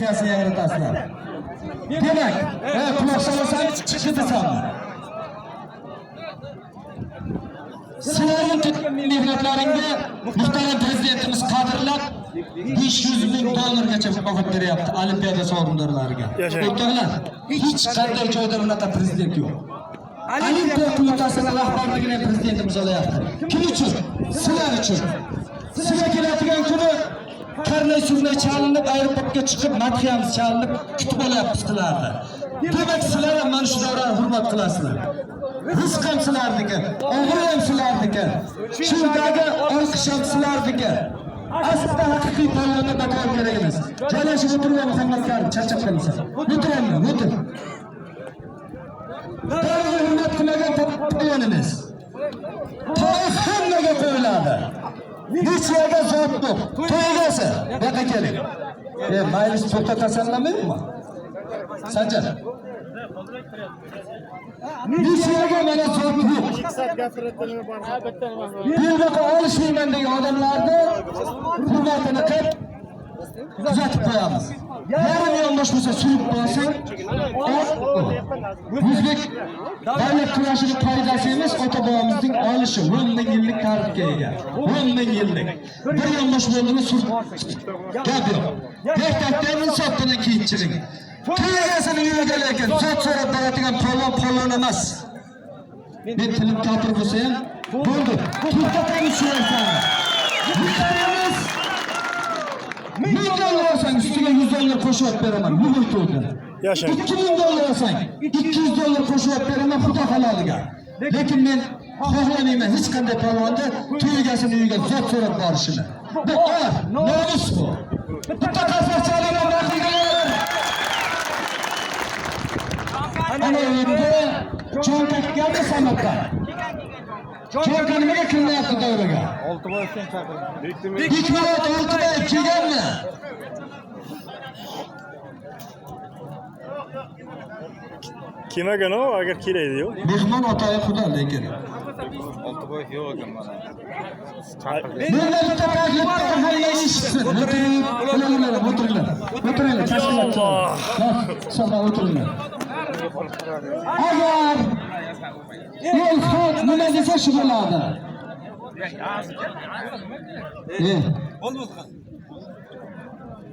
madhiyasini yangaratasizlar. Demak, quloq solasan chiqdi desammi? Sizlarning mehnatlaringga muhtaram prezidentimiz qadrlab $500,000 mukofot beryapti Olimpiada sovrindorlariga. O'rtoqlar, hech qanday joyda unaqa prezident yo'q. Olimpiya qo'mitasining rahbarligini prezidentimiz olyapti. Kim uchun? Sizlar uchun. Sizga keladigan kuni qarnay surnay chalinib, aeroportga chiqib, madhiyamiz chalinib, kutib olyapmiz sizlarni. Demak, sizlar ham mana shu davrani hurmat qilasizlar. Rizq ham sizlarniki, og'ir ham sizlarniki, shundagi olqish ham sizlarniki. Aslida haqiqiy tanlovga batar kerak emas. Joylashib o'tirgan Muhammad Karim charchab qolsa. O'tiraymi? O'tir. Tarixni hurmat qilmagan to'yon emas. Tarix hammaga qo'yiladi. Hech yerda zot yo'q. To'ygasi, bu yerga keling. Maylis to'xtatasanlarmi? Sanjar. Nisiyaga mana zot yo'q. Bunaqa olishmayman degan odamlarni hurmatini qilib kuzatib qo'yamiz. Yarim yondosh bo'lsa surib qo'ysin. O'zbek davlat kurashining qoidasi emas, ota-bobomizning olishi 10 ming yillik tarixga ega. 10 ming yillik. Bir yondosh bo'ldimi surib gap yo'q. Ertakdan insof bilan kiyinchilik. To'ygasini uyga lekin zot so'rab boradigan polvon emas. Men tilim kafir bo'lsa ham bo'ldi. To'xtatamiz shu narsani. Yutamiz. $1,000 olsang ustiga $100 qo'shib beraman. Bu to'yda. Yashang. $2,000 olsang $200 qo'shib beraman xudo haloliga. Lekin men xohlamayman hech qanday polvonni to'ygasini uyga zot so'rab borishini. Bu nomus bu. Bitta qarsaqchaliklar maqilganlar. Ana endi cho'ntakka sanatda. Cho'ntakka nimaga kirmayapti davraga? Oltiboyevdan chaqirdim. Bekmurod Oltiboyev kelganmi? Kim ekan u agar kelaydi-yu? Mehmon otaya xudo lekin. Oltiboyev yo'q ekan mana. Menga bitta taklif eshitsin. O'tiringlar. Tashkilotchilar. Sona o'tiringlar. Agar el xalq nima desa shu bo'ladi.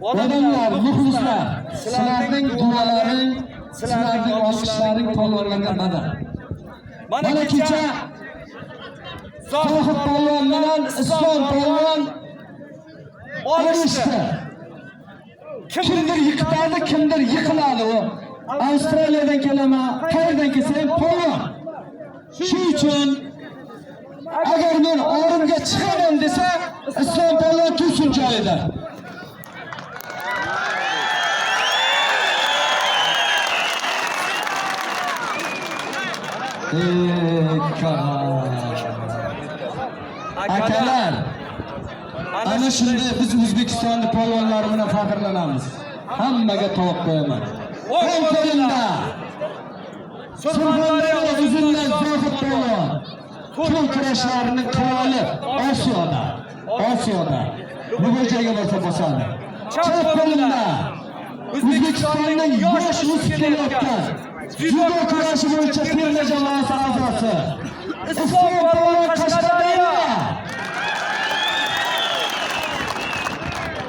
Odamlar, muxlislar, sizlarning duolaring, sizlarning olqishlaring polvonlarga madad. Mana kecha Zohid polvon bilan Islom polvon olishdi. Kimdir yiqitadi, kimdir yiqiladi u. Avstraliyadan kelaman, qayerdan kelsa ham polvon. Shu uchun agar men orimga chiqaman desa, Islom polvon tursin joyida. Akalar, ana shunday biz O'zbekistonning polvonlari bilan faxrlanamiz. Hammaga to'q qo'yaman. O'ng qo'limda Surxondaryo uzunlar Zohid polvon. To'y kurashlarining qiroli Osiyoda. Bugun joyga borsa bosadi. Chap qo'limda O'zbekistonning yosh o'sib kelayotgan judo kurashi bo'yicha terma jamoasi a'zosi Islom polvon Qashqadaryo.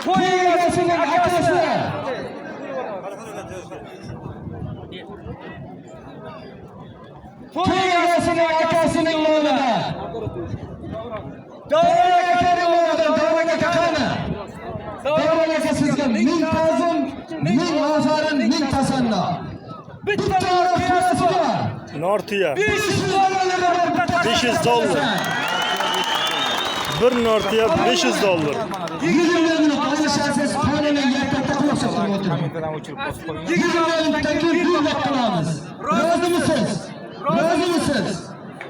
To'y egasining akasi. To'y egasining akasining nomida. Davron akaning nomida Davron aka qani? Davron aka sizga ming ta'zim, ming ofarin, ming tasanno. Bitta nortiyasi bor. Nortiya. $500. Bir nortiya $500. 20 minut alishasiz, qonunga yerda quloq o'tiring. 20 minutdan keyin bu vaqtimiz. Rozimisiz?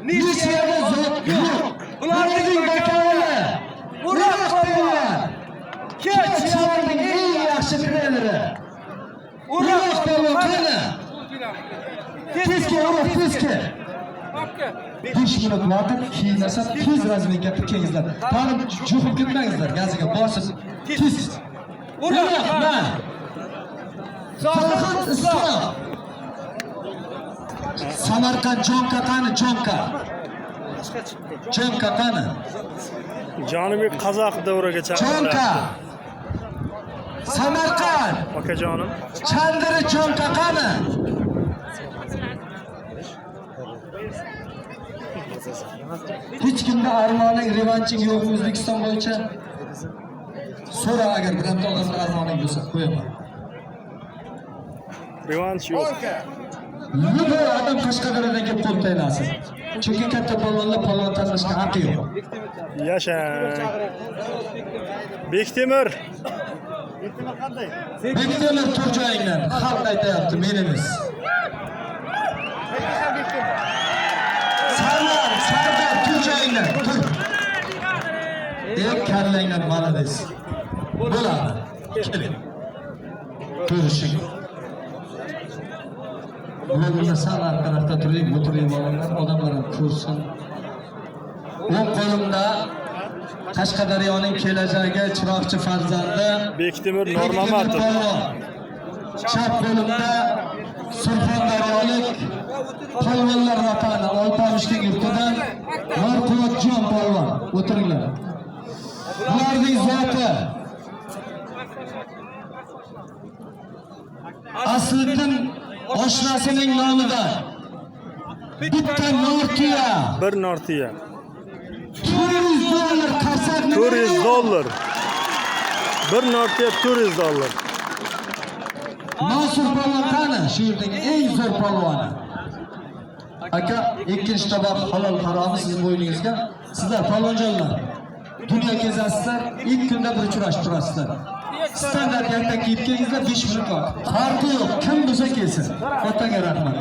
Nisiyaga zot yo'q. Ularning vakoli. Ular Kechlarning eng yaxshi treneri. Ular qani? Tezki. 5 minut vaqt kiyinasa tez razmenga tikingizlar. Tanib juhib ketmangizlar, gaziga bosib. Tez. Ular Zohid Islom. Samarqand Jonka qani Jonka? Jonka qani? Jonibek Qozoq davriga Jonka. chaqiryapti. Samarqand. Akajonim. Chandiri Jonka qani? Hech kimda armoning revanching yo'q O'zbekiston bo'yicha. So'ra agar bironta odamda armoning bo'lsa qo'yaman. Revanch yo'q. Nima odam Qashqadaryodan kelib qo'l taylasin. Chunki katta polvonlar polvon tanlashga haqqi yo'q. Yashang. Bektemir. Bektemir Turjoyingdan xalq aytayapti menimiz. Sardar Turjoyingdan. Kallangdan malades. Bo'ladi. Keling. Ko'rishing. Ularni sal tarafda turib o'tirib olingan odamlar ham ko'rsin. O'ng qo'limda Qashqadaryoning kelajagi chiroqchi farzandi Bektemir Nurmamatov. Chap qo'limda Surxondaryolik polvonlar vatani Olpamishning yurtidan Norqulotjon polvon. O'tiringlar. Ularning zoti Asliddin oshnasining nomidan bitta Nortiya, Bir Nortiya. $400 qarsak $400. Bir Nortiya $400. Mansur polvon qani? Shu yerdagi eng zo'r polvoni. Aka, ikkinchi to'baq halol haromi sizning bo'yningizga. Sizlar polvonjonlar dunyo kezasizlar, ilk kunda bir uchrashib turasizlar. Standart yakta kiyib kelingizlar 5 minut vaqt. Farqi yo'q, kim bo'lsa kelsin. Otaga rahmat.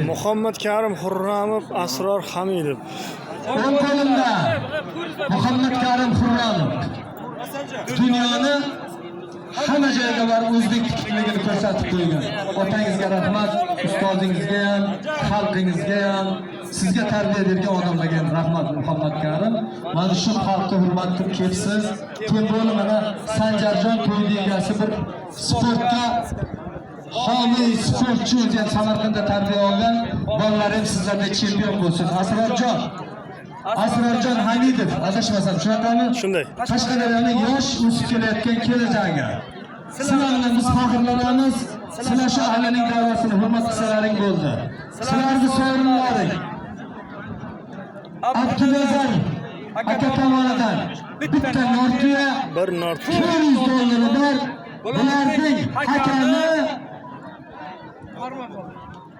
Muhammad Karim Xurramov, Asror Hamidov. O'ng qo'limda Muhammad Karim Xurramov. Dunyoni hamma joyga borib o'zbek tikligini ko'rsatib qo'ygan. Otangizga rahmat, ustozingizga ham, xalqingizga ham, sizga tarbiya bergan odamlarga ham rahmat Muhammad Karim. Mana shu xalqqa hurmat qilib kelsiz. Keyin bo'lib mana Sanjarjon to'ydi egasi bir sportga homiy sportchi o'zi Samarqandda tarbiya olgan. Bolalar ham sizlarda chempion bo'lsin. Asrorjon Hamidov, adashmasam shunaqami? Shunday. Qashqadaryoning yosh o'sib kelayotgan kelajagiga sizlar bilan biz faxrlanamiz. Sizlar shu ahlining da'vosini hurmat qilsalaring bo'ldi. Sizlarning sovrinlaring Abdulazar aka tomonidan bitta Nortiya, Bir Nortiya. $400 bor. Bularning hakami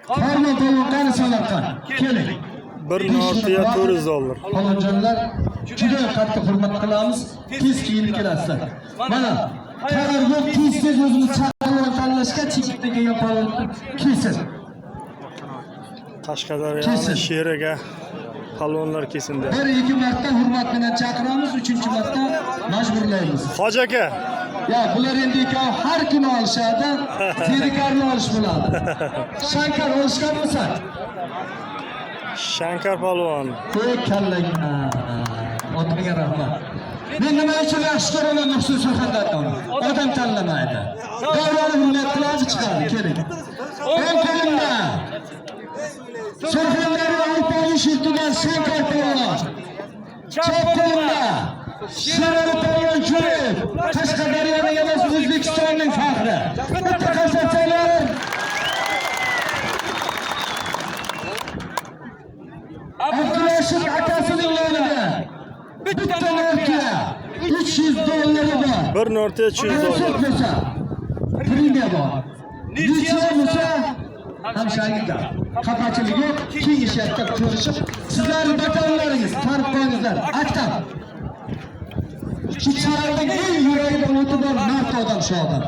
Farmon polvon Samarqand. Keling. Bir Nortiya $400. Polvonjonlar juda qattiq hurmat qilamiz. Tez kiyinib kelasizlar. Mana qaror yo'q, tez o'zimiz chaqirib tanlashga chekitda kelgan polvon kelsin. Qashqadaryoning sheriga palvonlar kesildi. Bir ikki marta hurmat bilan chaqiramiz, 3-marta majburlaymiz. Hoji aka. Ya bular endi ikkovi har kuni olishadi, zerikarli olish bo'ladi. Shankar olishgan bo'lsa, Shankar palvon. qo'y kallangni. Otiga rahmat. Men nima uchun yaxshi ko'raman Nuqsul Surxondaryo? Odam tanlamaydi. Davrani hurmat qiladi chiqadi, keling. O'ng qo'limda Surxondaryo Olpamish yurtidan Shankar polvon. Chap qo'limda Sherali polvon Jo'rayev, Qashqadaryoning emas O'zbekistonning faxri. Bitta qarsaklar. Abdurashid akasining nomidan bitta Nortiya $300 bor. Bir Nortiya $300. Premiya bor. Necha bo'lsa ham shagirtlar. Xafachilik yo'q, keng ishlatib ko'rishib, sizlarning vatanlaringiz, farqingizlar, aktam. Shu shaharning eng yuragida o'ti bor mard odam shu odam.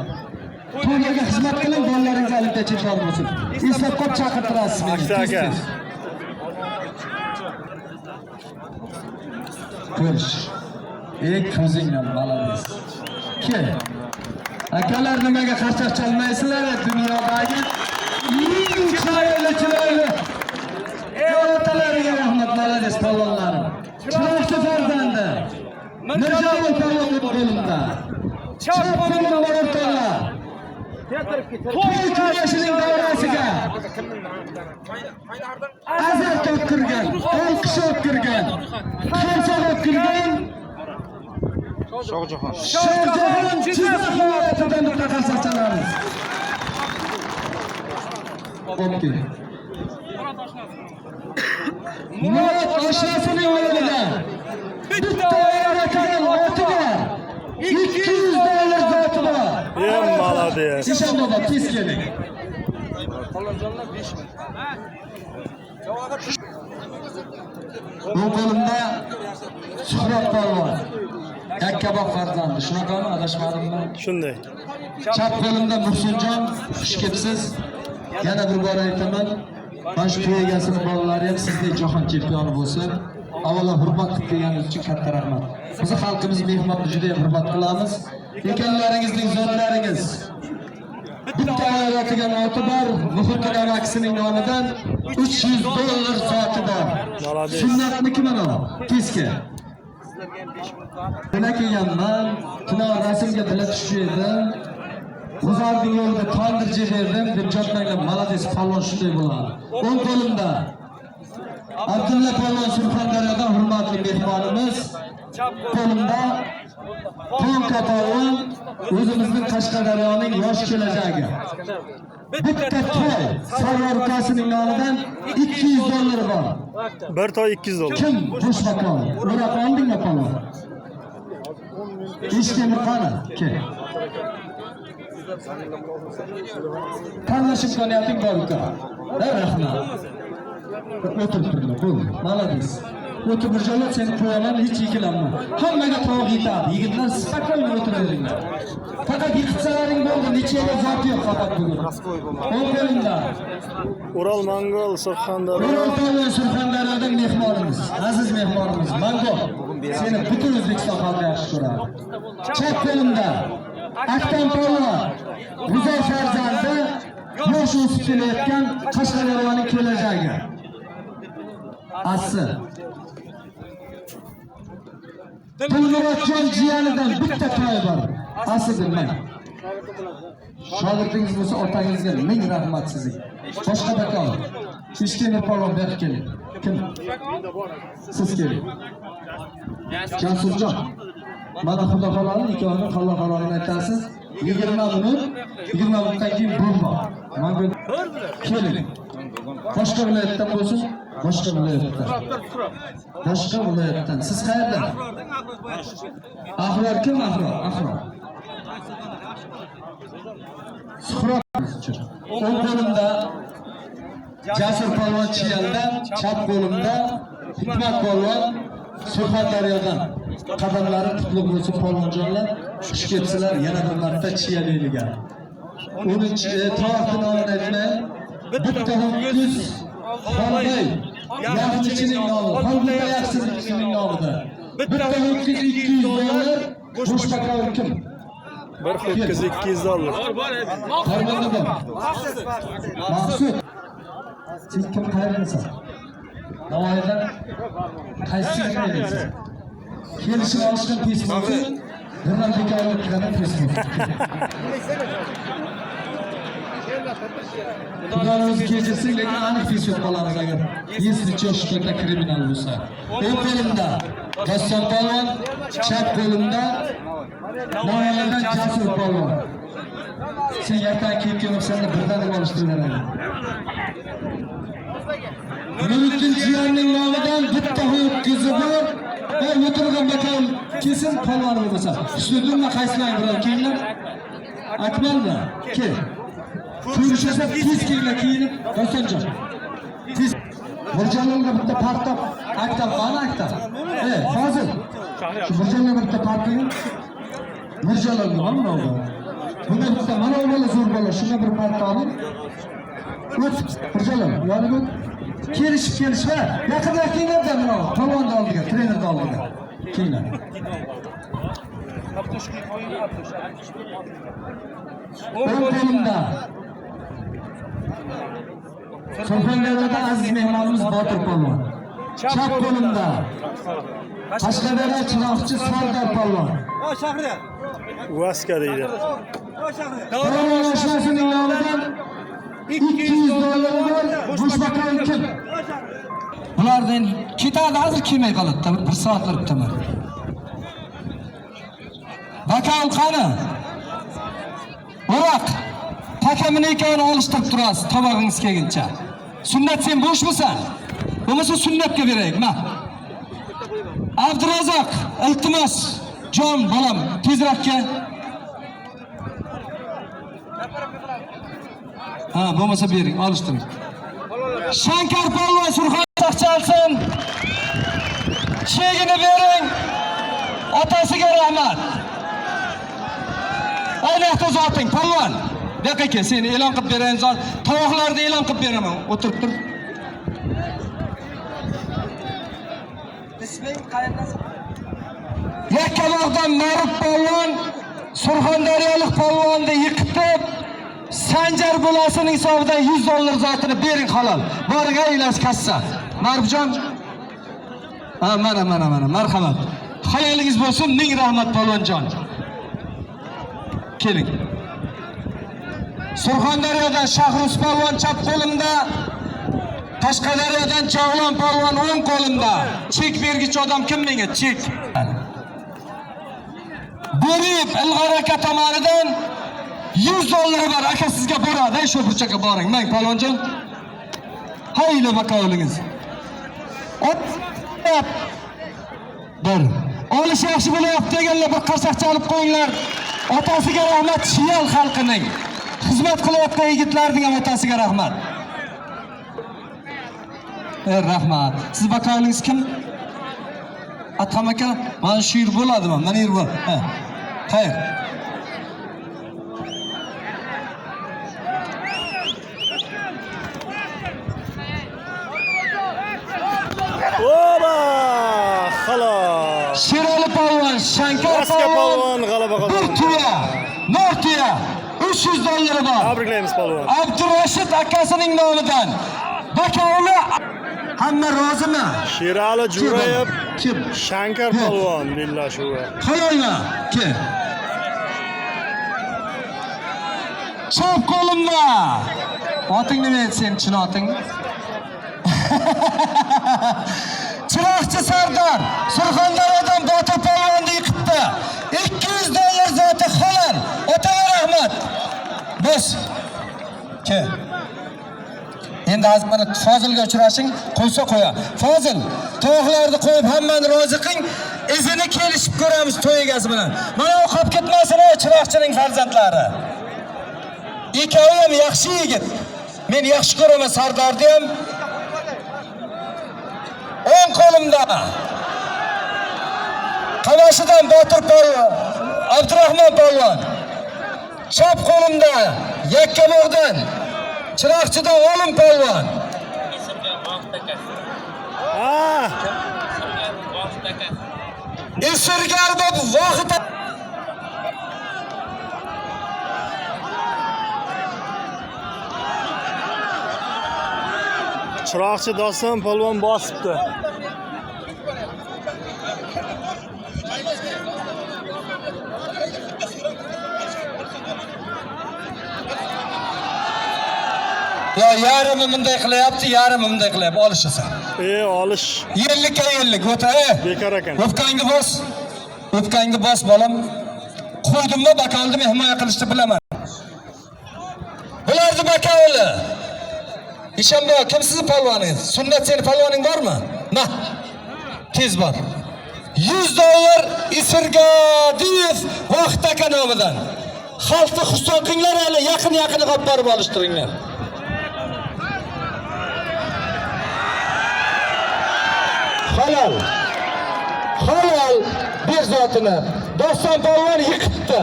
To'ylarga xizmat qiling, bolalaringiz olimpiya chempioni bo'lsin. Eslab qolib chaqirtirasiz meni. Aka. Ko'rish. Ko'zingdan malades. Kel. Akalar nimaga qarsak chalmaysizlar dunyodagi eng chiroyli. Otalariga rahmat, malades polvonlarim. Chiroqchi farzandi. Mirjalol polvon qo'limda. Chap qo'limda o'rtoqlar. to'y kurashining davrasiga azat o'tkirgan, olqish o'tkirgan, hamsoq o'tkirgan Shohjahon. Shohjahon Jizzax viloyatidan mutaxassislarimiz. O'tdi. Murod oshnasining o'rnida bitta yaratgan oti bor. 200 dollar zoti bor. Молодец. Ishan bobo tez keling. Bu qo'limda Shuhrat polvon. Yakkaboq farzandi. Shunaqami adashmadimmi? Shunday. Chap qo'limda Muhsinjon, xush kelibsiz. Yana bir bor aytaman. Mana shu to'y egasini bolalari ham sizdek jahon chempioni bo'lsin. Avvalo hurmat qilib kelganingiz uchun katta rahmat. Bizni xalqimiz mehmonni juda ham hurmat qilamiz. Ekanlaringizning zo'rlaringiz. Bitta yaratgan oti bor, Muhittin amaksining nomidan 300 dollar zoti bor. Sunnatniki mana bu. Keska. Buna kelganman, kino rasmga bilet tushirdi. G'uzorning yo'lida tandirchi berdim deb jotmanglar, malades palvon shunday bo'ladi. O'ng qo'limda Abdulla polvon Surxondaryodan hurmatli mehmonimiz, qo'limda Tonka polvon o'zimizning Qashqadaryoning yosh kelajagi. Bitta to'y sarvarkasining nomidan 200 dollar bor. Bir toy 200 dollar. Kim bo'sh makon? O'rab oldingmi polvon? Ishtemir qani? Kel. Tanlash imkoniyating bor uka. Rahmat. O'tirib turinglar, bo'ldi. Malades. O'tirib birjolar seni qo'yaman, hech yiqilanma. Hammaga to'g'ri yetadi. Yigitlar spokойно o'tiraveringlar. Faqat yiqitsalaring bo'ldi, necha yil zot yo'q faqat bugun. O'tiringlar. Ural Mongol Surxondaryo. Ural polvon Surxondaryodan mehmonimiz, aziz mehmonimiz. Mongol. Seni butun O'zbekiston xalqi yaxshi ko'radi. Chap qo'limda Aktam polvon, G'uzor farzandi, yosh o'sib kelayotgan Qashqadaryoning kelajagi. Asli. Dilmurodjon jiyanidan bitta to'y bor. Asli bilmang. Shogirdingiz bo'lsa otangizga ming rahmat sizga. Boshqa bakon. Ishtemir polvon berib keling. Kim? Siz keling. Jansurjon. Mana xudo xolani ikkovini Alloh xolani aytasiz. 20 minut, 20 minutdan keyin bomba. Mana keling. Boshqa viloyatdan bo'lsin, boshqa viloyatdan. Boshqa viloyatdan. Siz qayerdan? Ahror kim Ahror? Ahror. Suhrat. O'ng qo'limda Jasur polvon Chiyaldan, chap qo'limda Hikmat polvon Surxondaryodan. Qadamlari qutlug' bo'lsin polvonjonlar. Xush kelibsizlar yana bir marta Chiyaliyga. 10-to'rtni nomini aytmay, bitta ho'kiz Xolbay yaxshichining nomi, Xolbay yaxshichining nomida. Bitta ho'kiz 200 dollar, bosh bakon kim? Bir ho'kiz 200 dollar. Farmonda bor. Maqsud. Siz kim qayerdasan? Navoiydan qaysiga qayerdasan? Kelishib olishgan pesmosi, birdan bekorlik qilgan pesmosi. Xudoning o'zi kechirsin, lekin aniq pesmosi qolamiz agar если что-то kriminal bo'lsa. O'ng qo'limda Gaston polvon, chap qo'limda Navoiydan Jasur polvon. Sen yaqin kelib kelibsan-da birdan olishtiradi. Nuriddin jiyanning nomidan bitta ho'kizi bor. Ben o'tirgan bakon kesin polvon bo'lsa. Husniddinmi qaysilang bilan kelinglar? Akmalmi? Kel. Ko'rishsa tez kelinglar kiyinib, Dostonjon. Tez. Mirjalolga bitta partoq aktam qani aktam. Hozir. Shu Mirjalolga bitta partoq. Mirjalolga mana bu. Bunda bitta mana bola zo'r bola, shunga bir partoq olib. O't, Mirjalol, yonib o't. Kelishib va yaqinroq kelinglar mana polvonni oldiga, trenerni oldiga. Kelinglar. O'ng qo'limda Surxondaryoda aziz mehmonimiz Botir polvon. Chap qo'limda Qashqadaryo chiroqchi Sardor polvon. Shahriya. Vaska deydi. Davranışlarının yolundan 200 dolar var. Boş bakan kim? Bulardan ketadi, hozir kelmay qoladi. Bir soatlar o'taman. Bakan qani? O'roq. Takamini ikkovini olishtirib turasiz, tomog'ingiz kelguncha. Sunnat sen bo'shmisan? Bo'lmasa sunnatga beraylik, ma. Abdurazzoq, iltimos, jon bolam, tezroq kel. Ha, bo'lmasa bering, olishtiring. Shankar polvon Surxon taqchalsin. Chegini bering. Otasiga rahmat. Oynaqda zoting, polvon. Daqiqa, seni e'lon qilib beraman zot. Tovoqlarni e'lon qilib beraman. O'tirib tur. Isming qayerdasan? Yakkabog'dan Ma'ruf polvon Surxondaryolik polvonni yiqitib, Sanjar bo'lasining hisobidan 100 dollar zotini bering halol. Borga ilas kassa. Ma'rufjon. Ha, mana, marhamat. Hayolingiz bo'lsin, ming rahmat polvonjon. Keling. Surxondaryodan Shahrus polvon chap qo'limda, Qashqadaryodan Chog'lon polvon o'ng qo'limda. Chek bergich odam kim menga? Chek. Berib Ilg'or aka tomonidan 100 dollar bor. Aka sizga boradi, shu burchakka boring. Mang polvonjon. Hayli bakovlingiz. Bir. Olish yaxshi bo'lyapti deganlar bir qarsak chalib qo'yinglar. Otasiga rahmat, Chiyal xalqining. Xizmat qilayotgan yigitlarning ham otasiga rahmat. Rahmat. Siz bakovlingiz kim? Atam aka, mana shu yer bo'ladimi? Mana yer bor. Ha. Xayr. Oba! Xolos. Sherali polvon, Shankar Vaska polvon polvon g'alaba bir qozondi. tuya, Nortiya 300 dollar bor. Tabriklaymiz polvon. Abdurashid akasining nomidan. Bakovli hamma rozimi? Sherali Jo'rayev, Kim? Shankar polvon bellashuvi. Halolmi? Kim? Chop qo'limda. Oting nima edi sen, chin oting? Chiroqchi Sardor Surxondaryodan Botir polvonni yiqitdi. 200 dollar zoti halol. Otaga rahmat. Bos. Ke. Endi hozir mana Fozilga uchrashing, qo'ysa qo'ya. Fozil, to'g'larni qo'yib hammani rozi qiling. Izini kelishib ko'ramiz to'y egasi bilan. Mana u qolib ketmasin, chiroqchining farzandlari. Ikkovi ham yaxshi yigit. Men yaxshi ko'raman Sardorni ham. O'ng qo'limda Qamashidan Botir polvon, Abdurahmon polvon. Chap qo'limda Yakkabog'dan Chiroqchidan Olim polvon. Ah! Isirgarda Vohid Chiroqchi Doston polvon bosibdi. yo yarimi bunday qilyapti, yarimi bunday qilyapti, olishasan. Olish. Yellikka yellik o'ta. Bekor ekan. O'pkangni bos. O'pkangni bos bolam. Qo'ydimmi, bakovlni himoya qilishni bilaman. Bularni bakovli. Ishonma, kim sizni polvoningiz? Sunnat seni polvoning bormi? Ma. Tez bor. 100 dollar Isirgadiyev Vohid aka nomidan. Xalqni xursand qilinglar, hali yaqin-yaqin qolib borib olishtiringlar. Halol. Halol bir zotini Doston polvon yiqitdi.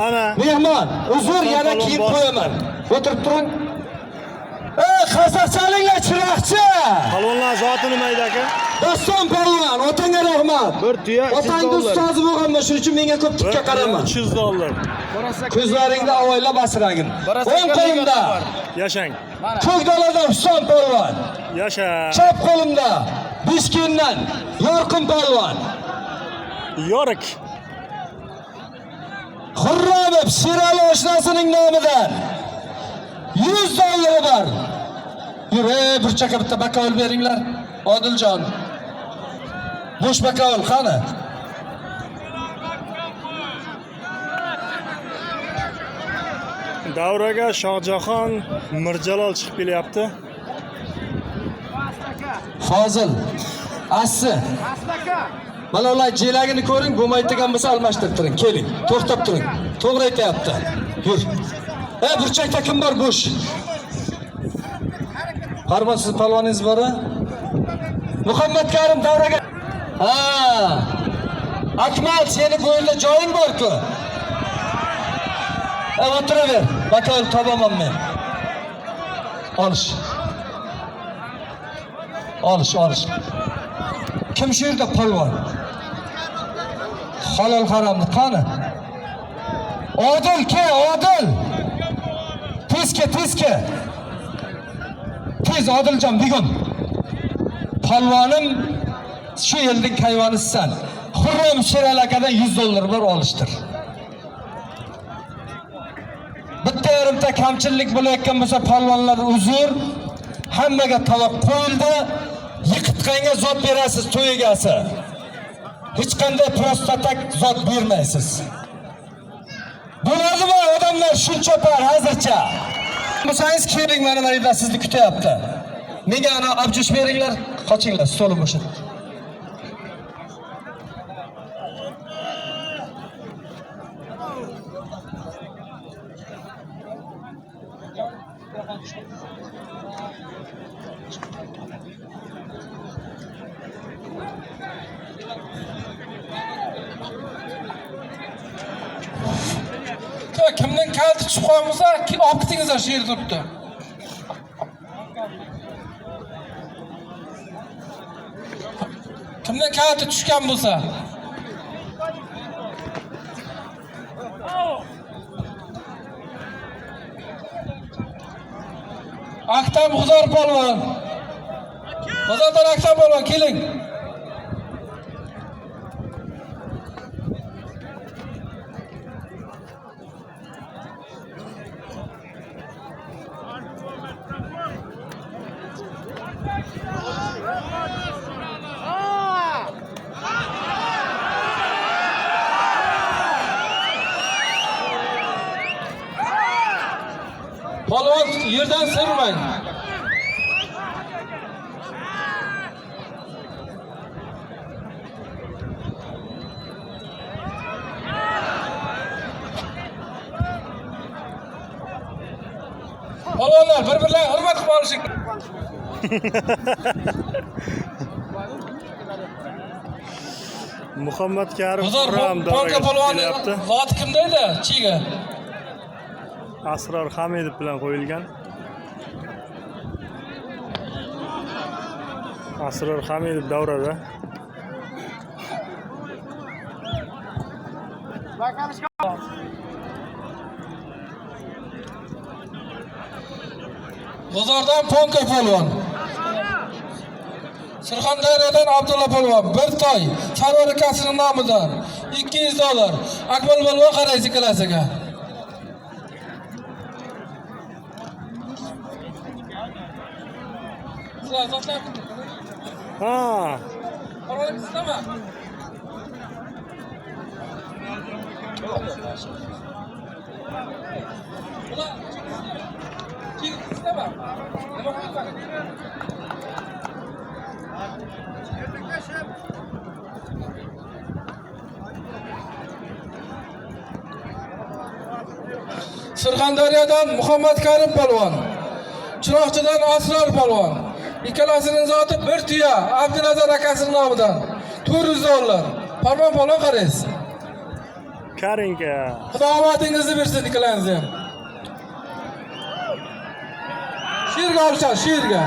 Ana. Mehmon, uzr yana kiyib qo'yaman. O'tirib turing. Qarsaqchalinglar chiroqchi. Polvonlar zoti nima edi aka? Doston polvon, otangga rahmat. Bir tuya 300 Otangni dollar. ustozi bo'lganman, shuning uchun menga ko'p tikka qarama. 300 dollar. Ko'zlaringda avaylab asragin. O'ng qo'limda Yashang. Ko'kdaladan Huson polvon. Yasha. Chap qo'limda Bishkindan Yorqin polvon. Yorik. Xurramov Sherali oshnasining nomidan 100 dollari bor. Yur, bir chaka bitta bakovul beringlar. Odiljon. Bo'sh bakovul qani? Davraga Shohjahon Mirjalol chiqib kelyapti. Fozil. Assi. Mana ular jelagini ko'ring, bo'lmaydigan bo'lsa almashtirib turing. Keling, to'xtab turing. To'g'ri aytayapti. Yur. Burchakda kim bor bo'sh? Qarman siz palvoningiz bor-a? Muhammad Karim davraga. Ha. Akmal, seni bo'yinda joying bor-ku. O'tiraver. Bakovul topaman men. Olish. Kim shu yerda polvon? Halol haramni qani? Odil, Odil. Tezke. Tez Odiljon bugun. Polvonim shu yilning hayvonisisan. Xurram Sherali akadan 100 dollar bor olishtir. Bitta yarimta kamchilik bo'layotgan bo'lsa polvonlar uzr. Hammaga tovoq qo'yildi. Yiqitganga zot berasiz to'y egasi. Hech qanday prostatak zot bermaysiz. Bo'ladimi odamlar shuncha par hozircha? Bo'lsangiz keling, mana yerda sizni kutyapti. Menga ana abjush beringlar, qochinglar, stolim bo'sha. Kimning kalti tushib qolmasa, olib ketingizlar shu yerda turibdi. Kimning kalti tushgan bo'lsa. Aktam G'uzor polvon. Bozordan Aktam polvon keling. Polvon yerdan sirmang. Polvonlar bir-birlarini hurmat qilib olishing. Muhammad Karim Xurram polka polvoni zoti kimda edi? Chiga. Asror Hamidov bilan qo'yilgan. Asror Hamidov davrada. G'uzordan Ponka polvon. Surxondaryodan Abdulla polvon 1 toy, Sarvar akasining nomidan 200 dollar. Akmal polvon qaraysi klasiga. Ha. Polvon sizmi? Surxondaryodan Muhammad Karim polvon. Chiroqchidan Asror polvon. Ikkalasining zoti 1 tuya, Abdunazar akasining nomidan 400 dollar. Polvon qaraysiz. Karinka. Xudo omadingizni bersin ikkalangizga ham. Sherga olishar, sherga.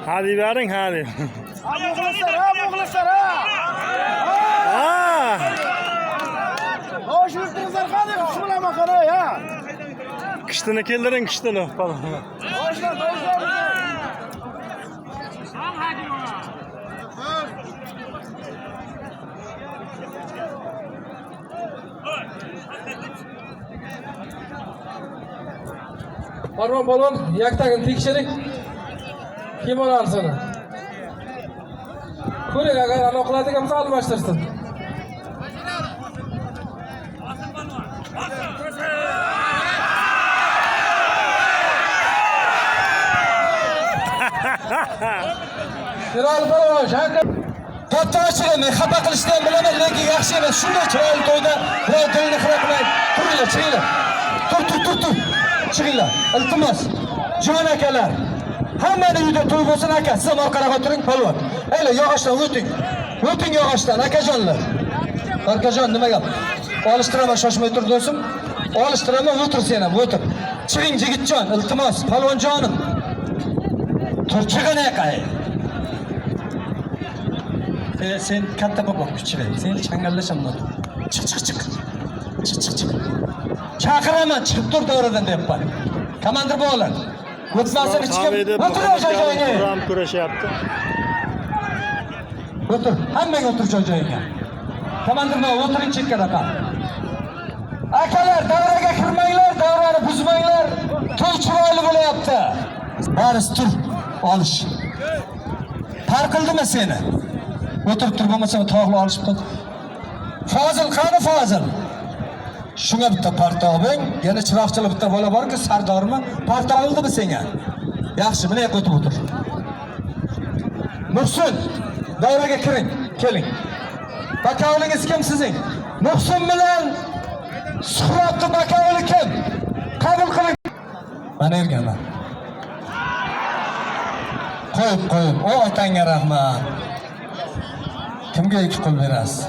Hadi bering, hadi. Muxlislar, ha. Hoşnutlarınızlar qanday qismlama qaray ha? Qishtini keldiring, qishtini. Hoşlar. Parvon polvon, yaktagini tekshiring. Kim oladi seni? Ko'ring, agar aloqaladigan bo'lsa almashtirsin. Sirol polvon, shaka. Katta ochilmay, xafa qilishni ham bilaman, lekin yaxshi emas. Shunday chiroyli to'yda birov dilni xira qilmay. Turinglar, chiqinglar. Tur. Chiqinglar. Iltimos. Jon akalar. Hammani uyda to'y bo'lsin aka. Siz ham orqaga o'tiring, polvon. Ayla, yog'ochdan o'ting. O'ting yog'ochdan, akajonlar. Akajon, nima gap? Olishtiraman, shoshmay tur do'stim. Olishtiraman, o'tir sen ham, o'tir. Chiqing Jigitjon, iltimos, polvonjonim. Tur chiqing aka. Sen katta bo'lib kuchray. Sen changallashaman. Chiq. Chaqiraman, chiqib tur davradan deyapman. Komandir bo'lar. O'tmasin hech kim. O'tir joyingga. Ram kurashyapti. O'tir. Hammaga o'tir joyingga. Komandir bo'lar, o'tiring chekkada. Akalar, davraga kirmanglar, davrani buzmanglar. To'y chiroyli bo'layapti. Baris tur. Olish. Tarqildimi seni? O'tirib tur bo'lmasa tog'li olishibdi. Fozil qani Fozil? Shunga bitta parta oling, yana chiroqchilar bitta bola bor-ku, sardormi? Parta oldimi senga? Yaxshi, mana yoqqa o'tib o'tir. Muhsin, davraga kiring, keling. Bakovlingiz kim sizning? Muhsin bilan suhbatni bakovli kim? Qabul qiling. Mana erganman. Qo'yib. O otangga rahmat. Kimga ikki qo'l berasiz?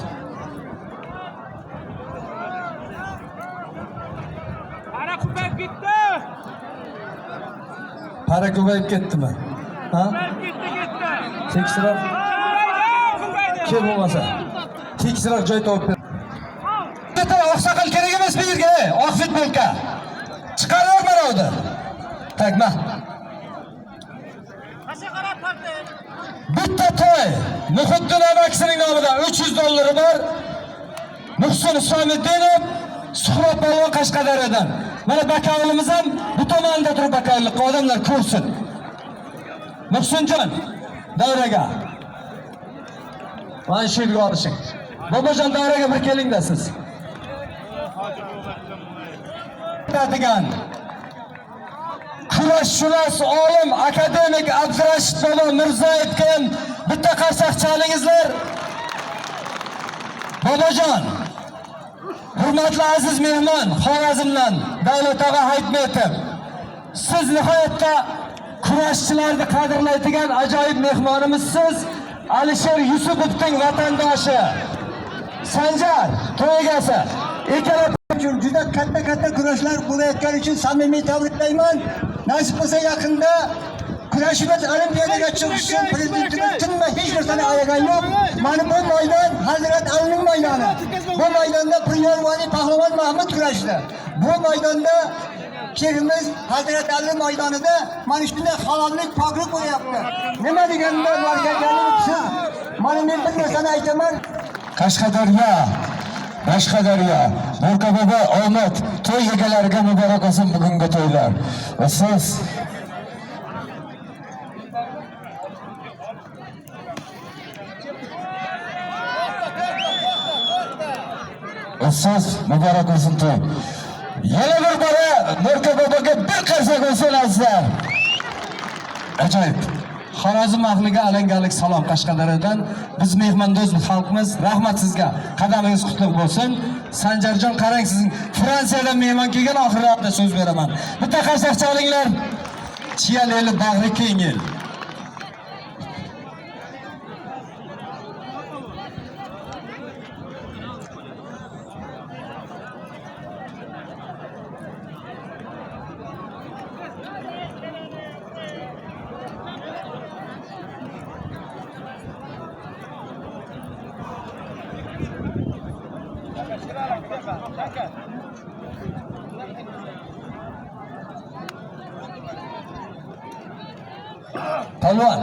Para ko'payib ketdimi? Ha? Tekisroq. Kim bo'lmasa? Tekisroq joy topib ber. Bitta oqsoqol kerak emas bu yerga. Oq futbolka. Chiqarib beradi. Tagma. Bitta to'y. Muhiddin amaksining nomidan $300 bor. Muhsin Isomiddinov, Suhrat polvon Qashqadaryodan. Mana bakovlimiz ham bu tomonda turib bakovlikqa odamlar ko'rsin. Muhsinjon, davraga. Mana shu yerga olishing. Bobojon, davraga bir kelingda siz. Degan kurashshunos olim akademik Abdurashid bobo Mirzoyevga ham bitta qarsak chalingizlar. Bobojon, hurmatli aziz mehmon, Xorazmdan Davlat og'a Hayitmetov. Siz nihoyatda kurashchilarni qadrlaydigan ajoyib mehmonimizsiz. Alisher Yusupovning vatandoshi. Sanjar to'ygasi. Ikkala uchun juda katta kurashlar bo'layotgani uchun samimiy tabriklayman. Nasib bo'lsa yaqinda kurashimiz Olimpiadaga chiqishi prezidentimiz tinmay hech narsani ayagan yo'q. Mana bu maydon Hazrat Alining maydoni. Bu maydonda Priyolvani Pahlavon Mahmud kurashdi. Bu maydonda Kerimiz Hazrat Ali maydonida mana shunday halollik, poklik bo'lyapti. Nima deganda markazlarning siz mana men bir narsani aytaman. Qashqadaryo, Burqa bobo omad, to'y egalariga muborak bo'lsin bugungi to'ylar. Va siz muborak bo'lsin to'y. Yana bir bora Burqa boboga bir qarsak bo'lsin azizlar. Ajoyib. Xorazm ahliga alangalik salom Qashqadaryodan. Biz mehmondo'st xalqimiz. Rahmat sizga. Qadamingiz qutlug' bo'lsin. Sanjarjon, qarang, sizning Fransiyadan mehmon kelgan, oxirida so'z beraman. Bitta qarsak chalinglar. Chiyaleli bag'ri keng el. Polvon.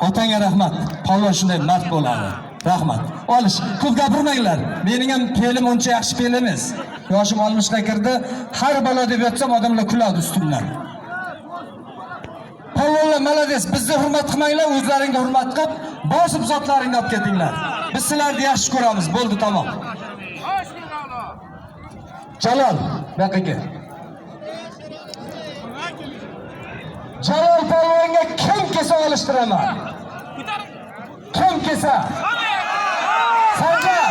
Otangga rahmat. Polvon shunday mard bo'ladi. Rahmat. Olish, ko'p gapirmanglar. Mening ham fe'lim uncha yaxshi fe'l emas. Yoshim 60 ga kirdi. Har balo deb yotsam odamlar kuladi ustimdan. Polvonlar malades, bizni hurmat qilmanglar, o'zlaringga hurmat qilib, bosib zotlaringni olib ketinglar. Biz sizlarni yaxshi ko'ramiz, bo'ldi tamom. Jalol, buyoqqa. Jalol polvonga kim kelsa olishtiraman. Kim kelsa? Sanjar.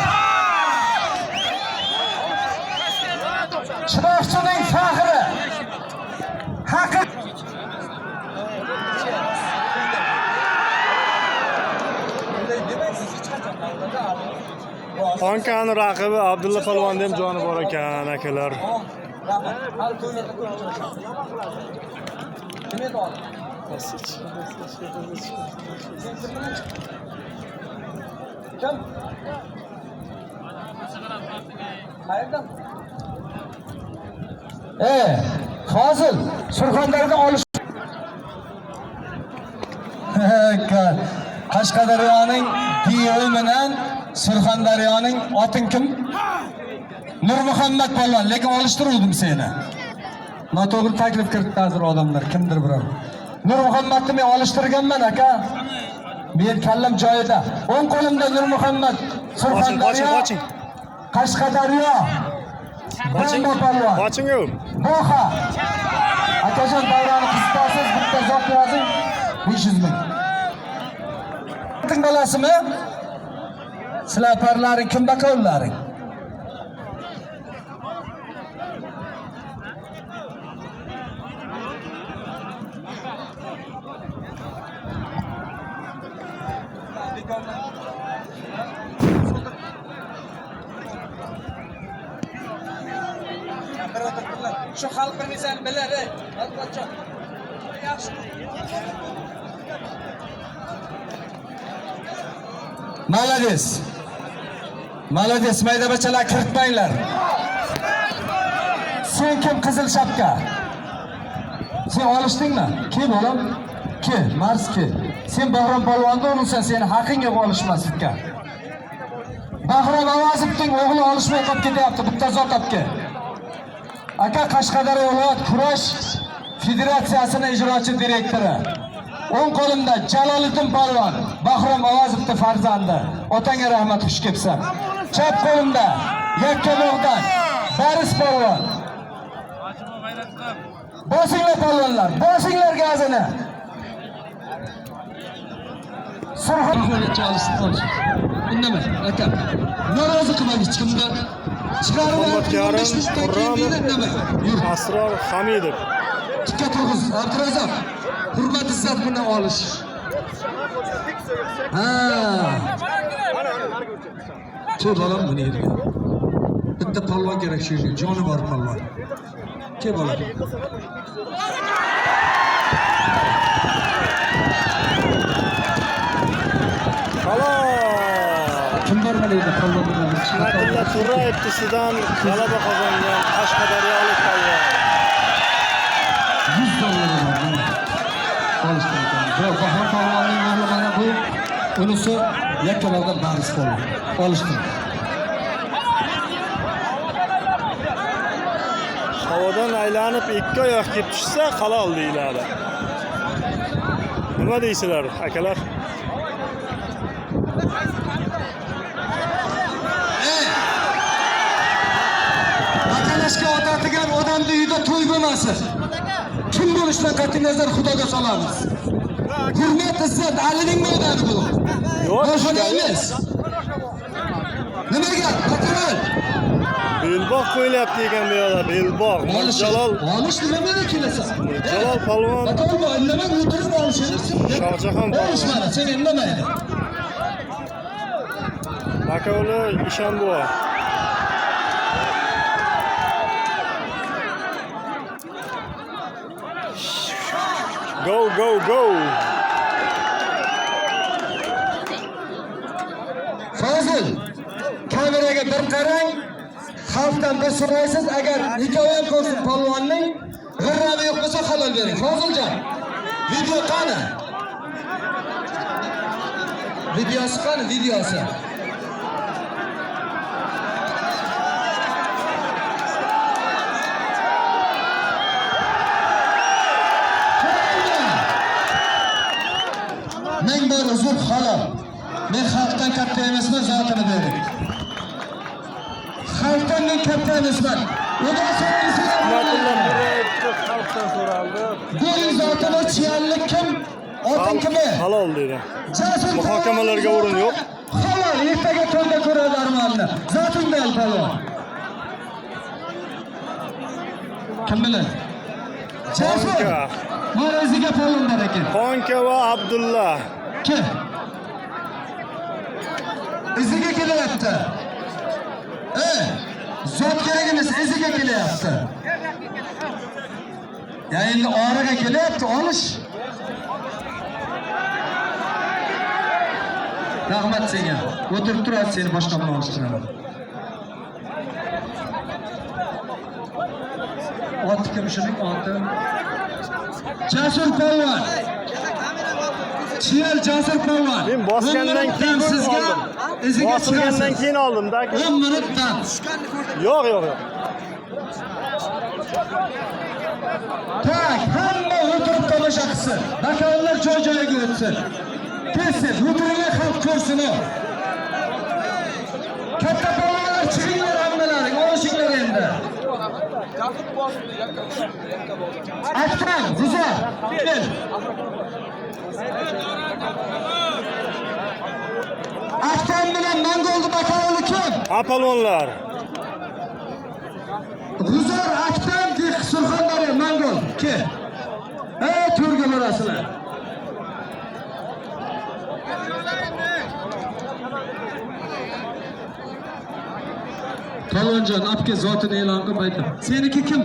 Chiroqchining faxri. Haqiqat. Ankani raqibi Abdulla Polvonda ham joni bor ekan, akalar. Fozil, Surxondaryodan olish. Qashqadaryoning Diyo'yi bilan Surxondaryoning oting kim? Nurmuhammad polvon, lekin olishtiruvdim seni. Noto'g'ri taklif kiritdi hozir odamlar, kimdir biror. Nurmuhammadni men olishtirganman aka. Men kallam joyida. O'ng qo'limda Nurmuhammad, Surxondaryo, Qashqadaryo. Boching polvon. Boching-ku. Boha. Akajon davrani qistasiz bitta zot yozing. 500 ming. Ting bolasimi? Sizlar parlaring kimda qo'llaring? Şu xalq bir misal bilar, albatta. Yaxshi. Malades. Malades, mayda bachalar kiritmanglar. Sen kim qizil shapka? Sen olishdingmi? Kim bo'lam? Kim? Mars kim? Sen Bahrom polvonda o'lsan, seni haqingga olishmaslikka. Bahrom Avazovning o'g'li olishmay qolib ketyapti, bitta zot topga. Aka Qashqadaryo viloyat kurash federatsiyasining ijrochi direktori. O'ng qo'limda Jaloliddin polvon, Bahrom Avazovning farzandi. Otangga rahmat, xush kelibsan. Chap qo'limda Yakkabog'dan Baris polvon. Bosinglar polvonlar, bosinglar gazini. Surxondaryoga chalishdi. Indamay, aka. Norozi qilmang hech kimdan. Asror Hamidov. Tikka turg'iz, Abdurazzoq. Hurmat izzat bilan olish. Ha. Che bolam buni yerga. Bitta polvon kerak shu yerga, joni bor polvon. Che bolam. Kim bormalaydi polvonlar? Abdulla Turrayev tusidan g'alaba qozongan Qashqadaryolik polvon. 100 dollar olishdi. Bahrom polvonning o'g'li mana bu. Unisi Yakkabog'dan Baris polvon. Olishdi. Havodan aylanib ikki oyoq kelib tushsa halol deyiladi. Nima deysizlar, akalar? Akalashga otatigan odamning uyida to'y bo'lmasin. Kim bo'lishidan qat'iy nazar Xudoga solamiz. Hurmat izzat Alining odami bu. Boshqa emas. Nimaga? Qat'iy. Belbog' qo'yilyapti ekan bu yerda, belbog'. Jalol. Olish nima bilan kelasan? Jalol polvon. Aka indamay o'tirib olishingizmi? Shohjahon polvon. Olishmadi, sen indamaydi. Aka o'g'li Ishonbuva. Go, go, go. Fozil, kameraga Kameraga bir qarang. Xalqdan bir so'raysiz, agar ikkovi ham ko'rsin polvonning g'irrami yo'q bo'lsa halol bering. Foziljon. Video qani? Videosi qani? Videosi. Men bir uzr halol. Men xalqdan katta emasman, zotini bering. Xalqdan men katta emasman. Udan Hurmatullar aytdi, xalqdan so'raldi. bu zotini chiyanlik kim? Otin kimi? Halol dedi. Jasur Muhokamalarga o'rin yo'q. Halol, ertaga to'yda ko'radi armonni. Zotingdan palvon. Kim biladi? Jasur. Xonka. Mana o'ziga palvonlar ekan. Xonka va Abdulla. Kim? Iziga kelyapti. Zot kerak emas, iziga kelyapti. Ya endi oraga kelyapti, olish. Rahmat senga. O'tirib turadi seni boshqa bilan olishtiraman. Oti kim shuning oti? Jasur polvon. Chiyal Jasur polvon. Men bosgandan keyin sizga iziga bosilgandan keyin oldim-da. 10 minutdan. Yo'q. Tak, hamma o'tirib tomosha qilsin. Bakanlar joy-joyiga o'tsin. Tez-tez o'tiringlar, xalq ko'rsin. Katta polvonlar chiqinglar hammalaring, olishinglar endi. Akram, G'uzor, kel. Akram bilan Mangolni bakanli kim? Apalonlar. G'uzor, Akram, Surxondaryo, Mangol, kel. To'rga borasizlar. Polvonjon, apga zotini e'lon qilib ayting. Seniki kim?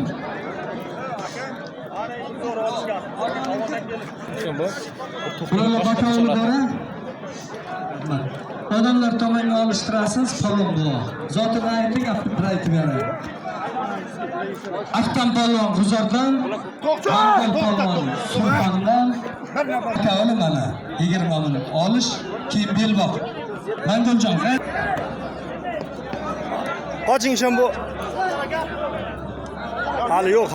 Bularga bakovlari odamlar tomonga olishtirasiz, polvon bu. Zotini ayting, apni aytib bering. Aftan polvon G'uzordan, Mangol polvon Surxondan, bakovli mana 20 minut olish, keyin belboq. Mangoljon, Qoching bu. Hali yo'q.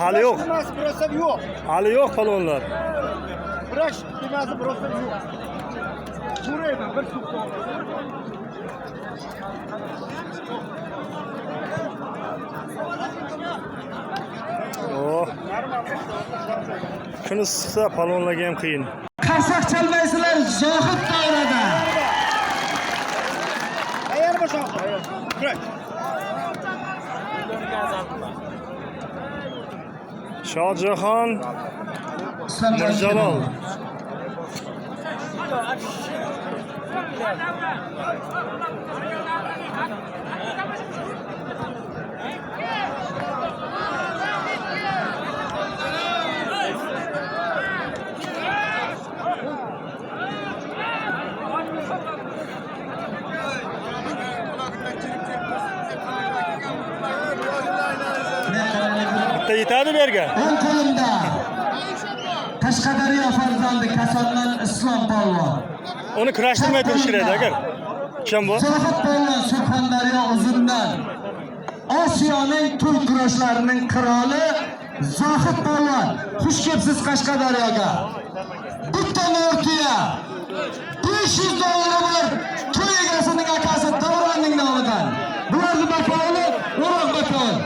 Hali yo'q palonlar. Bırak demesi burası yok. Şuraya da bir su koy. Oh. Shuni siqsa palonlarga ham qiyin. Qarsoq chalmaysizlar, Zohid davrada. Ayar boşa. Bırak. Shohjahon Mirjalol. Yetadi berga. O'ng qo'limda Qashqadaryo farzandi Kasondan Islom polvon. Uni kurashtirmay turish kerak agar. Kim bu? Zohid polvon Surxondaryo uzundan. Osiyoning to'y kurashlarining qiroli Zohid polvon. Xush kelibsiz Qashqadaryoga. Bitta Nurtiya 500 dollar bo'lar. To'y egasining akasi Davronning nomidan. Bularni bakovli, o'roq bakovli.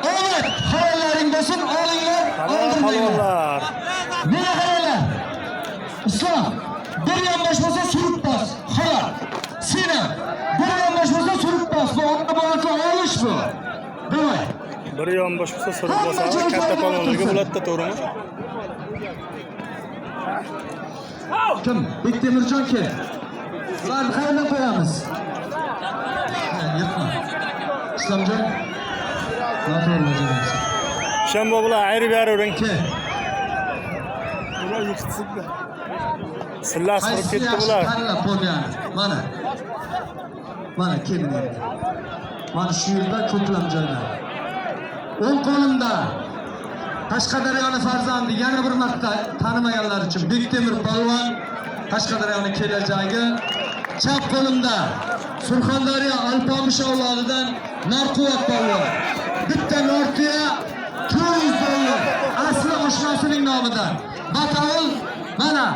Evet, hayallerin desin, alinglar, aldırmaylar. Ne hayaller? İslam, bir yandaş olsa sürüp bas, hayal. Sinem, bir yandaş olsa sürüp bas, bu onda bağırsa alış bu. Değil mi? Bir yandaş olsa sürüp bas, katta palonlarga bo'ladi-da, to'g'rimi? Kim? Bektemirjon kim? Bularni qayerdan qo'yamiz? Yetma. İslamjon. Shanba bular ayirib beravering. Bular yetishsin. Sillas qilib ketdi bular. Mana. Mana keling endi. Mana shu yerda ko'plam joylar. O'ng qo'limda Qashqadaryoning farzandi yana bir marta tanimaganlar uchun Bektemir polvon, Qashqadaryoning kelajagi. Chap qo'limda Surxondaryo Alpomish avlodidan Narquvvat polvon. Bitta Nortiya $200 asli oshnasining nomidan. Batavul mana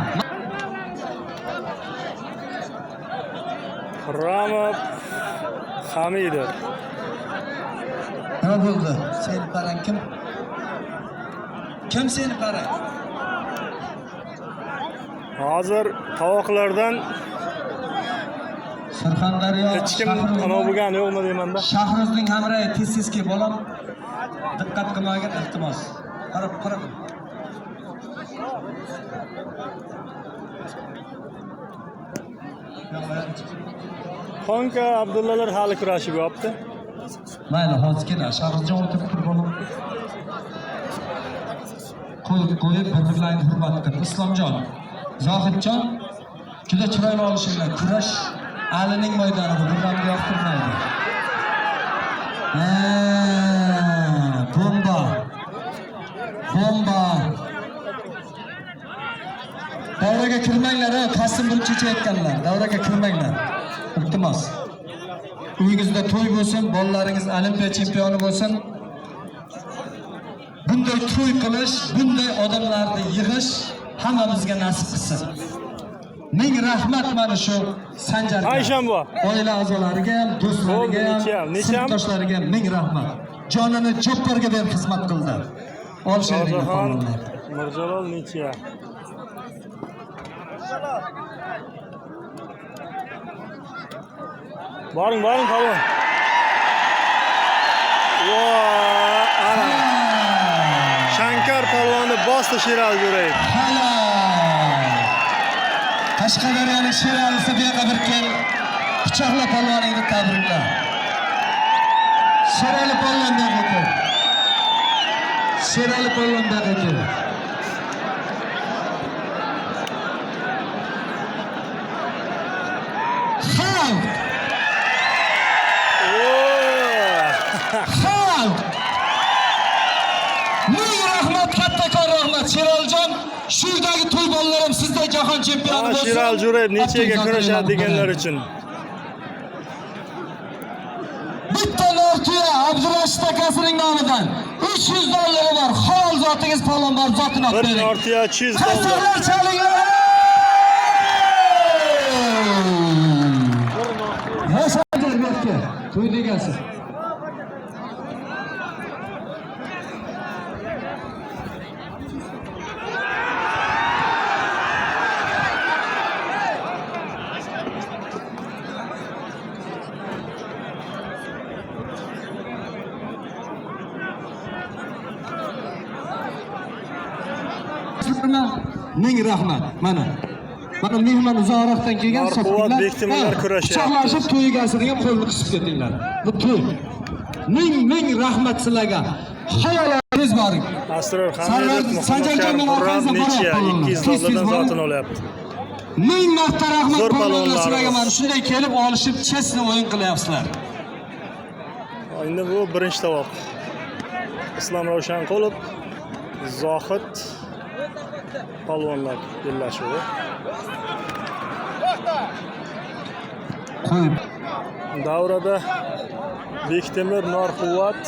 Ramov Hamidov. nima bo'ldi? Seni parang kim? Kim seni parang? Hozir tovoqlardan Surxondaryo hech kim ana bo'lgani yo'qmi deyman-da. Shahrozning hamrohi tez-tez kelib bolam. Diqqat qilmagan iltimos. Qarab. Xonka Abdullalar hali kurashib yopti. Mayli, hozir kelar. Shahrozjon o'tirib turib bolam. Qo'yib bir-birlarini hurmat qilib. Islomjon, Zohidjon, juda chiroyli olishinglar. Kurash Alining maydoni bu. Bundan yoqtirmaydi. Bomba. Davraga kirmanglar, Qasim bir chechayotganlar. Davraga kirmanglar. Iltimos. Uyingizda to'y bo'lsin, bolalaringiz olimpiya chempioni bo'lsin. Bunday to'y qilish, bunday odamlarni yig'ish hammamizga nasib qilsin. Ming rahmat mana shu Sanjarga. Ayshanbo. Oila a'zolariga ham, do'stlariga ham, sinfdoshlariga ham ming rahmat. Jonini chopparga berib xizmat qildi. Olishinglar qolganlar. Mirjalol necha? Boring palvon. Ana. Shankar palvonni bosdi Sherali Jo'rayev. Qashqadaryoning Sheralisi buyoqqa bir kel. Pichoqla palvoningni tabrikla. Sherali polvon buyoqqa. Sherali polvon buyoqqa. Xalq! Ming rahmat, kattakon rahmat Sheraljon. Shu yerdagi to'y bolalarim sizda jahon chempioni bo'lsin. Sherali Jo'rayev nechaga kurashadi deganlar uchun. Bitta Nortiya Abdurashid akasining nomidan $300 bor. Hol zotingiz polvon bor, zotini olib bering. Bir Nortiya $200. Qasamlar chalinglar. Yashadir berki. To'y degasi. Ming rahmat. Mana mehmon uzoqroqdan kelgan Narquvvat Bektemirlar kurashyapti. Chaqlashib to'y egasiga ham qo'lni qisib ketinglar. Bu to'y. Ming rahmat sizlarga. Hayolaringiz boring. Asror Hamidov Muhammad necha $200 zotini olyapti. Ming marta rahmat palvonlar sizlarga. Mana shunday kelib olishib chesni o'yin qilyapsizlar. Endi bu birinchi tovoq. Islom Ravshanqulov, Zohid palvonlar bellashuvi. Qo'yib. Davrada Bektemir Narquvvat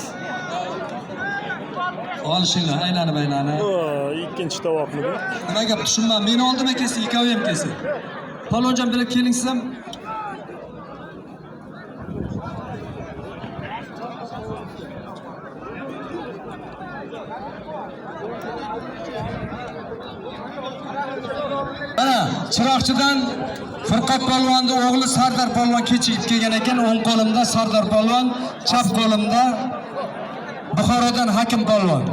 Olishinglar, aylanib. Ikkinchi tovoqmi bu? Nima gap tushunmam. Meni oldima kelsa, ikkovi ham kelsa. Palonjon bilib keling siz ham. Mana Chiroqchidan Furqat polvonning o'g'li Sardor polvon kechib kelgan ekan. O'ng qo'limda Sardor polvon, chap qo'limda Buxorodan Hakim polvon.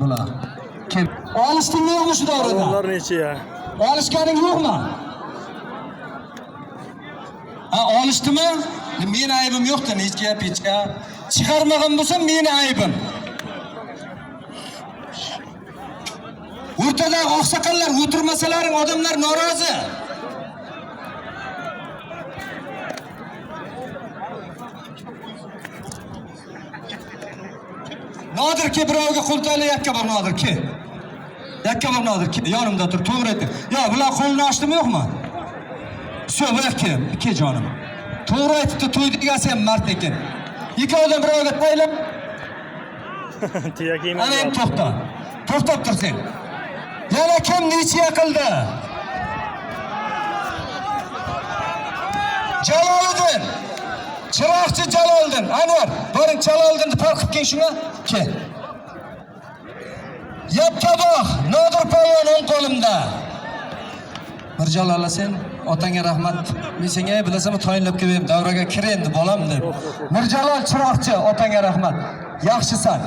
Bular kim? Olishding yo'qmi shu davrada? Palvonlar necha ya? Olishganing yo'qmi? Olishdimi? Meni aybim yo'qda, hechga. Chiqarmagan bo'lsa meni aybim. O'rtada oqsoqollar o'tirmasalaring odamlar norozi. Nodir ki birovga qo'ltayli yakka bor Nodir ki. Yakka bor Nodir ki yonimda tur to'g'ri aytdi. Yo, bular qo'lini ochdimi yo'qmi? Shu yakka, ikki jonim. To'g'ri aytdi, to'ydi degasan mard ekan. Ikkovdan birovga taylab Tuya kiymas. ana endi to'xta. To'xtab tur sen. Yana kim necha qildi? Jaloliddin. Chiroqchi Jaloliddin. Anvar, boring Jaloliddinni farqib kel shunga. Kel. Yapka bog', Nodir polvon o'ng qo'limda. Mirjalol sen otangga rahmat. Men senga bilasanmi tayinlab keldim, davraga kir endi bolam deb. Mirjalol Chiroqchi otangga rahmat. Yaxshisan.